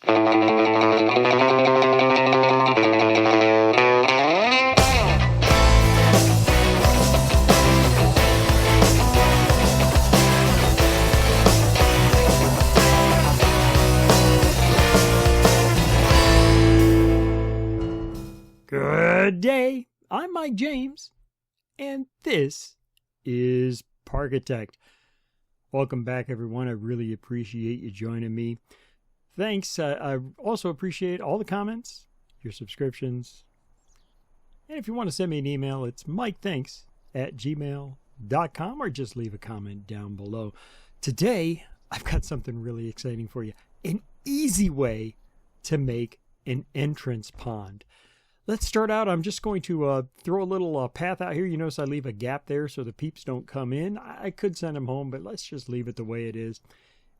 Good day, I'm Mike James, and this is Parkitect. Welcome back, everyone. I really appreciate you joining me. Thanks. I also appreciate all the comments, your subscriptions, and if you want to send me an email, it's mikethanks@gmail.com, or just leave a comment down below. Today, I've got something really exciting for you. An easy way to make an entrance pond. Let's start out. I'm just going to throw a little path out here. You notice I leave a gap there so the peeps don't come in. I could send them home, but let's just leave it the way it is.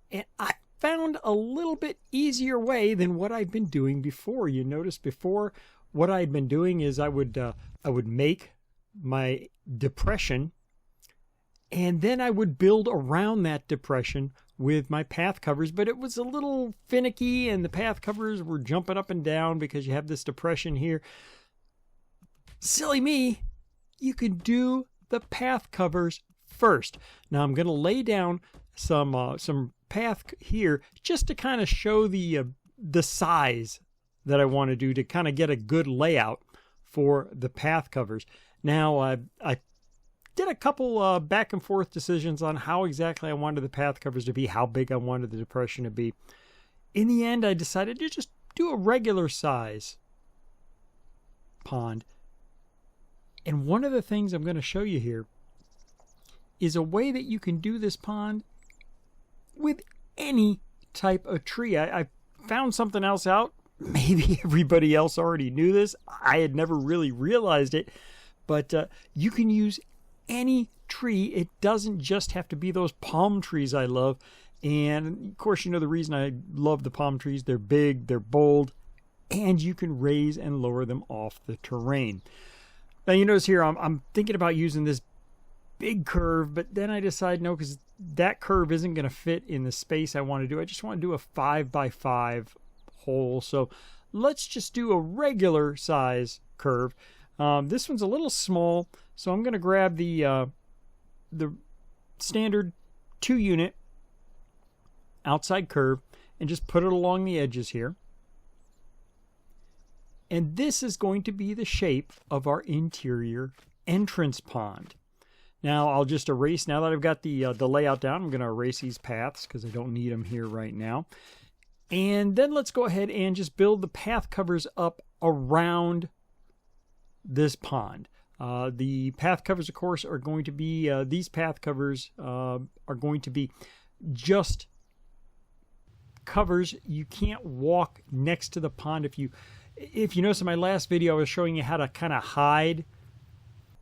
And I found a little bit easier way than what I've been doing before. You notice before what I'd been doing is I would make my depression, and then I would build around that depression with my path covers, but it was a little finicky and the path covers were jumping up and down because you have this depression here. Silly me, you could do the path covers first. Now I'm going to lay down some path here just to kind of show the size that I want to do to kind of get a good layout for the path covers. Now I did a couple back and forth decisions on how exactly I wanted the path covers to be, how big I wanted the depression to be. In the end, I decided to just do a regular size pond. And one of the things I'm going to show you here is a way that you can do this pond with any type of tree. I found something else out. Maybe everybody else already knew this. I had never really realized it. But you can use any tree. It doesn't just have to be those palm trees I love. And of course, you know the reason I love the palm trees. They're big, they're bold, and you can raise and lower them off the terrain. Now you notice here I'm thinking about using this big curve, but then I decide no, because that curve isn't going to fit in the space I want to do. I just want to do a 5x5 hole. So let's just do a regular size curve. This one's a little small, so I'm going to grab the standard 2-unit outside curve and just put it along the edges here. And this is going to be the shape of our interior entrance pond. Now I'll just erase, now that I've got the layout down, I'm going to erase these paths because I don't need them here right now. And then let's go ahead and just build the path covers up around this pond. The path covers, of course, are going to be, these path covers are going to be just covers. You can't walk next to the pond. If you notice in my last video, I was showing you how to kind of hide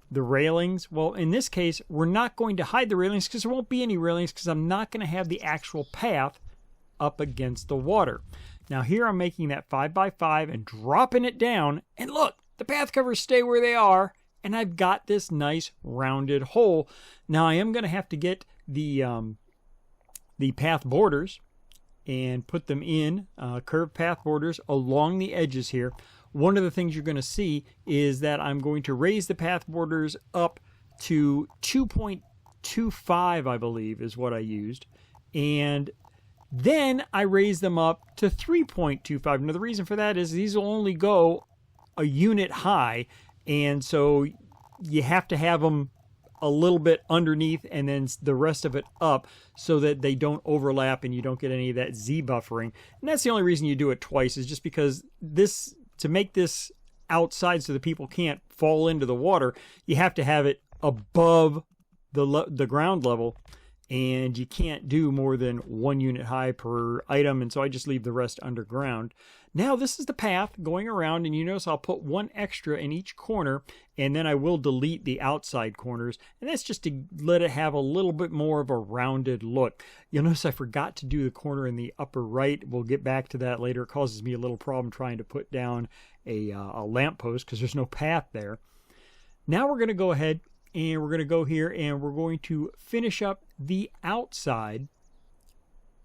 the railings. Well, in this case, we're not going to hide the railings because there won't be any railings because I'm not going to have the actual path up against the water. Now here I'm making that 5x5 and dropping it down, and look, the path covers stay where they are, and I've got this nice rounded hole. Now I am going to have to get the path borders and put them in curved path borders along the edges here. One of the things you're going to see is that I'm going to raise the path borders up to 2.25, I believe is what I used. And then I raise them up to 3.25. Now the reason for that is these will only go a unit high, and so you have to have them a little bit underneath and then the rest of it up so that they don't overlap and you don't get any of that Z buffering. And that's the only reason you do it twice, is just because this, to make this outside so that people can't fall into the water, you have to have it above the ground level, and you can't do more than 1 unit high per item, and so I just leave the rest underground. Now this is the path going around, and you notice I'll put 1 extra in each corner, and then I will delete the outside corners, and that's just to let it have a little bit more of a rounded look. You'll notice I forgot to do the corner in the upper right. We'll get back to that later. It causes me a little problem trying to put down a lamppost because there's no path there. Now we're going to go ahead and we're going to go here and we're going to finish up the outside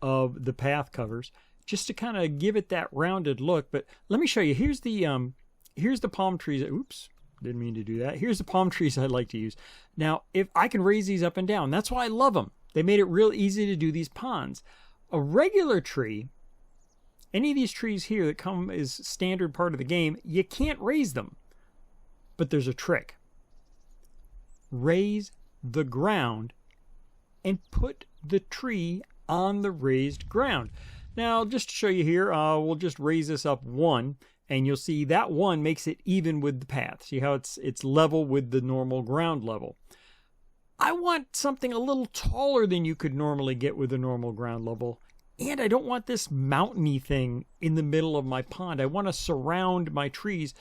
of the path covers. just to kind of give it that rounded look. But let me show you. Here's the palm trees. Oops, didn't mean to do that. Here's the palm trees I like to use. Now, if I can raise these up and down, that's why I love them. They made it real easy to do these ponds. A regular tree, any of these trees here that come as standard part of the game, you can't raise them. But there's a trick. Raise the ground and put the tree on the raised ground. Now, just to show you here, we'll just raise this up 1, and you'll see that 1 makes it even with the path. See how it's level with the normal ground level. I want something a little taller than you could normally get with a normal ground level, and I don't want this mountainy thing in the middle of my pond. I want to surround my trees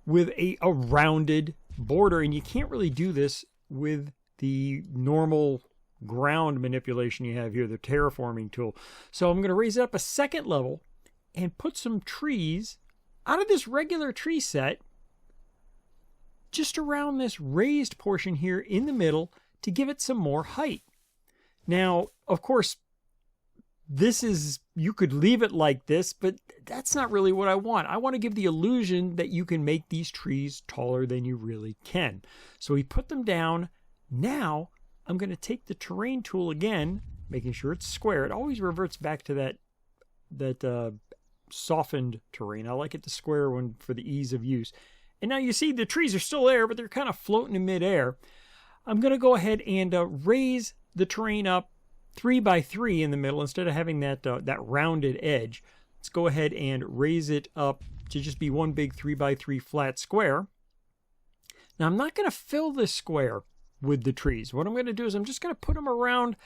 with a rounded border, and you can't really do this with the normal ground manipulation you have here, the terraforming tool. So I'm going to raise it up a second level and put some trees out of this regular tree set just around this raised portion here in the middle to give it some more height. Now, of course, you could leave it like this, but that's not really what I want. I want to give the illusion that you can make these trees taller than you really can. So we put them down. Now I'm going to take the terrain tool again, making sure it's square. It always reverts back to that softened terrain. I like it the square one for the ease of use. And now you see the trees are still there, but they're kind of floating in midair. I'm going to go ahead and raise the terrain up 3 by 3 in the middle instead of having that rounded edge. Let's go ahead and raise it up to just be one big 3 by 3 flat square. Now I'm not going to fill this square with the trees. What I'm going to do is I'm just going to put them around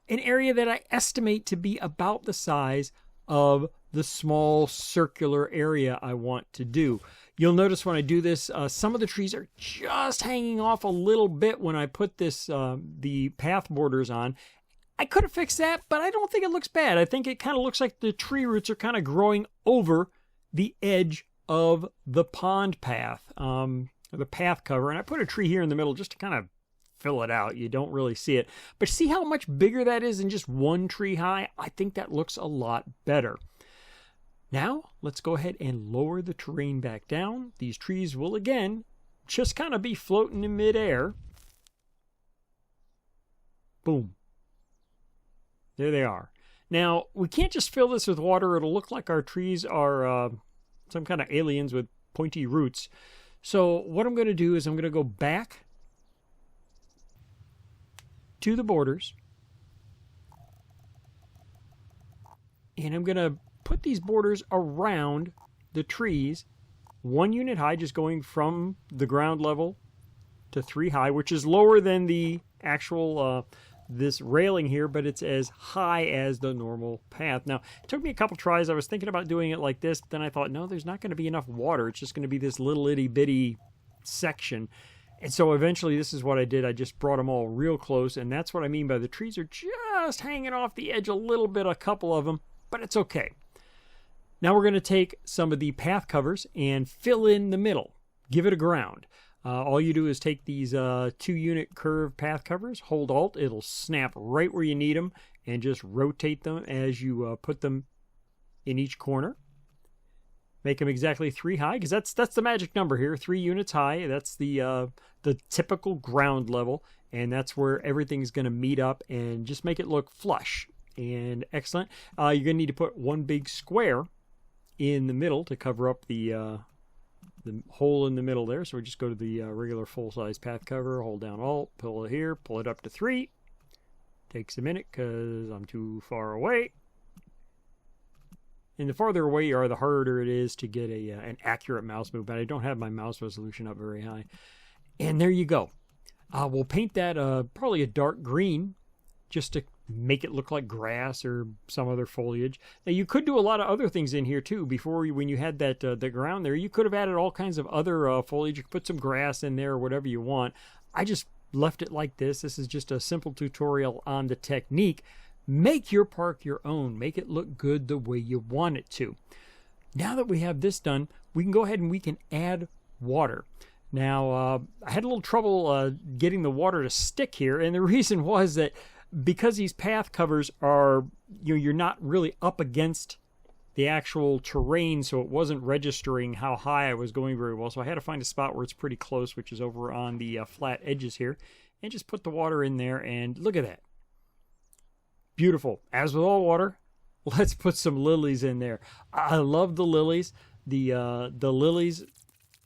an area that I estimate to be about the size of the small circular area I want to do. You'll notice when I do this, some of the trees are just hanging off a little bit when I put the path borders on. I could have fixed that, but I don't think it looks bad. I think it kind of looks like the tree roots are kind of growing over the edge of the pond path, the path cover. And I put a tree here in the middle just to kind of fill it out. You don't really see it. But see how much bigger that is than just one tree high? I think that looks a lot better. Now, let's go ahead and lower the terrain back down. These trees will, again, just kind of be floating in midair. Boom. There they are. Now, we can't just fill this with water. It'll look like our trees are some kind of aliens with pointy roots. So what I'm going to do is I'm going to go back to the borders. And I'm going to put these borders around the trees 1 unit high, just going from the ground level to 3 high, which is lower than the actual this railing here, but it's as high as the normal path. Now, it took me a couple tries. I was thinking about doing it like this, but then I thought, no, there's not going to be enough water. It's just going to be this little itty bitty section. And so eventually this is what I did. I just brought them all real close, and that's what I mean by the trees are just hanging off the edge a little bit, a couple of them, but it's okay. Now we're going to take some of the path covers and fill in the middle. Give it a ground. All you do is take these 2-unit curved path covers, hold Alt, it'll snap right where you need them, and just rotate them as you put them in each corner. Make them exactly 3 high, because that's the magic number here, 3 units high. That's the typical ground level, and that's where everything's going to meet up, and just make it look flush and excellent. You're going to need to put one big square in the middle to cover up the hole in the middle there. So we just go to the regular full-size path cover, hold down Alt, pull it here, pull it up to 3. Takes a minute because I'm too far away. And the farther away you are, the harder it is to get an accurate mouse movement. I don't have my mouse resolution up very high. And there you go. We'll paint that probably a dark green just to make it look like grass or some other foliage. Now, you could do a lot of other things in here too. Before, when you had that the ground there, you could have added all kinds of other foliage. You could put some grass in there or whatever you want. I just left it like this. This is just a simple tutorial on the technique. Make your park your own. Make it look good the way you want it to. Now that we have this done, we can go ahead and we can add water. Now, I had a little trouble getting the water to stick here, and the reason was that because these path covers are, you're not really up against the actual terrain, so it wasn't registering how high I was going very well. So I had to find a spot where it's pretty close, which is over on the flat edges here, and just put the water in there, and look at that. Beautiful. As with all water, let's put some lilies in there. I love the lilies. The lilies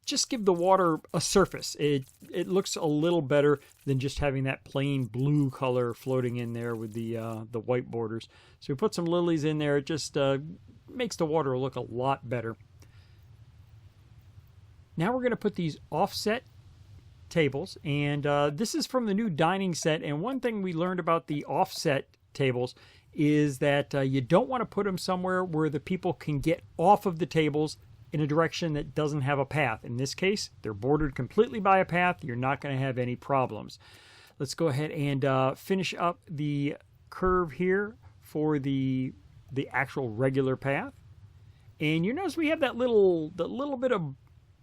just give the water a surface. It looks a little better than just having that plain blue color floating in there with the white borders. So we put some lilies in there. It just makes the water look a lot better. Now we're going to put these offset tables, and this is from the new dining set. And one thing we learned about the offset tables is that you don't want to put them somewhere where the people can get off of the tables in a direction that doesn't have a path. In this case, they're bordered completely by a path. You're not going to have any problems. Let's go ahead and finish up the curve here for the actual regular path. And you notice we have that little bit of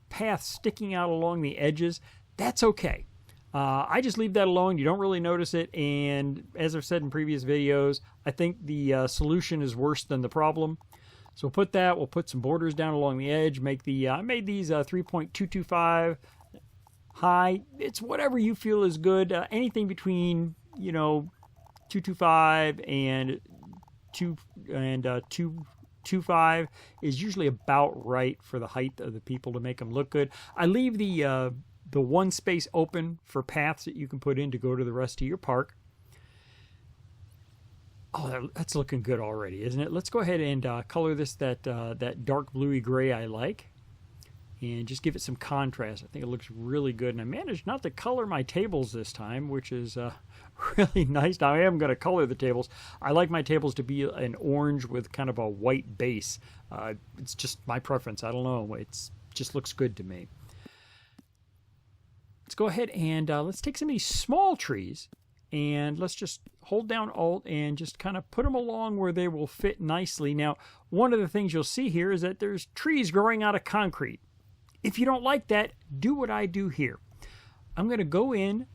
path sticking out along the edges. That's okay. I just leave that alone. You don't really notice it. And as I've said in previous videos, I think the solution is worse than the problem. So we'll put that. We'll put some borders down along the edge. Make the I made these 3.225 high. It's whatever you feel is good. Anything between 225 and 225 is usually about right for the height of the people to make them look good. I leave the one space open for paths that you can put in to go to the rest of your park. Oh, that's looking good already, isn't it? Let's go ahead and color this that dark bluey gray I like, and just give it some contrast. I think it looks really good, and I managed not to color my tables this time, which is really nice. Now I am going to color the tables. I like my tables to be an orange with kind of a white base. It's just my preference. I don't know. It just looks good to me. Let's go ahead and let's take some of these small trees, and let's just hold down Alt and just kind of put them along where they will fit nicely. Now, one of the things you'll see here is that there's trees growing out of concrete. If you don't like that, do what I do here. I'm going to go in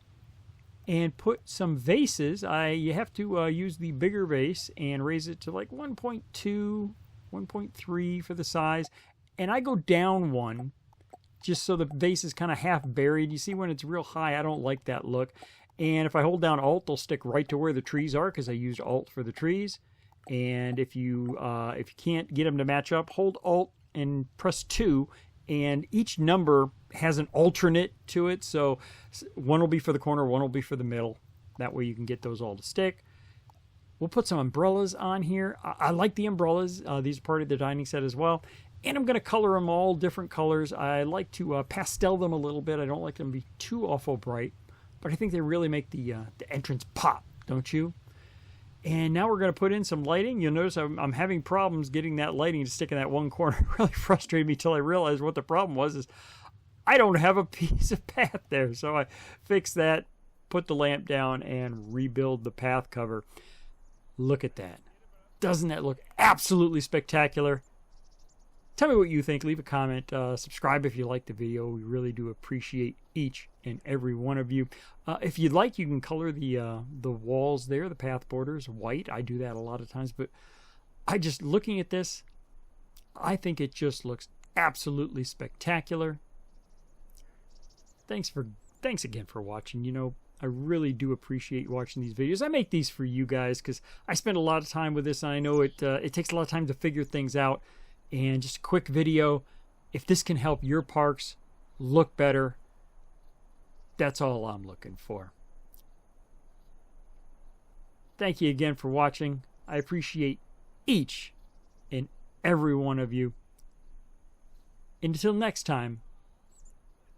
and put some vases. You have to use the bigger vase and raise it to like 1.2, 1.3 for the size. And I go down one just so the vase is kind of half buried. You see, when it's real high, I don't like that look. And if I hold down Alt, they'll stick right to where the trees are because I used Alt for the trees. And if you can't get them to match up, hold Alt and press 2. And each number has an alternate to it. So one will be for the corner, one will be for the middle. That way you can get those all to stick. We'll put some umbrellas on here. I like the umbrellas. These are part of the dining set as well. And I'm going to color them all different colors. I like to pastel them a little bit. I don't like them to be too awful bright. But I think they really make the entrance pop, don't you? And now we're going to put in some lighting. You'll notice I'm having problems getting that lighting to stick in that one corner. It really frustrated me until I realized what the problem was. Is I don't have a piece of path there. So I fixed that, put the lamp down, and rebuild the path cover. Look at that. Doesn't that look absolutely spectacular? Tell me what you think. Leave a comment. Subscribe if you like the video. We really do appreciate each and every one of you. If you'd like, you can color the walls there, the path borders, white. I do that a lot of times, but looking at this, I think it just looks absolutely spectacular. Thanks again for watching. I really do appreciate watching these videos. I make these for you guys because I spend a lot of time with this, and I know it takes a lot of time to figure things out. And just a quick video, if this can help your parks look better, that's all I'm looking for. Thank you again for watching. I appreciate each and every one of you. And until next time,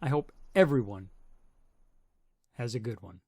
I hope everyone has a good one.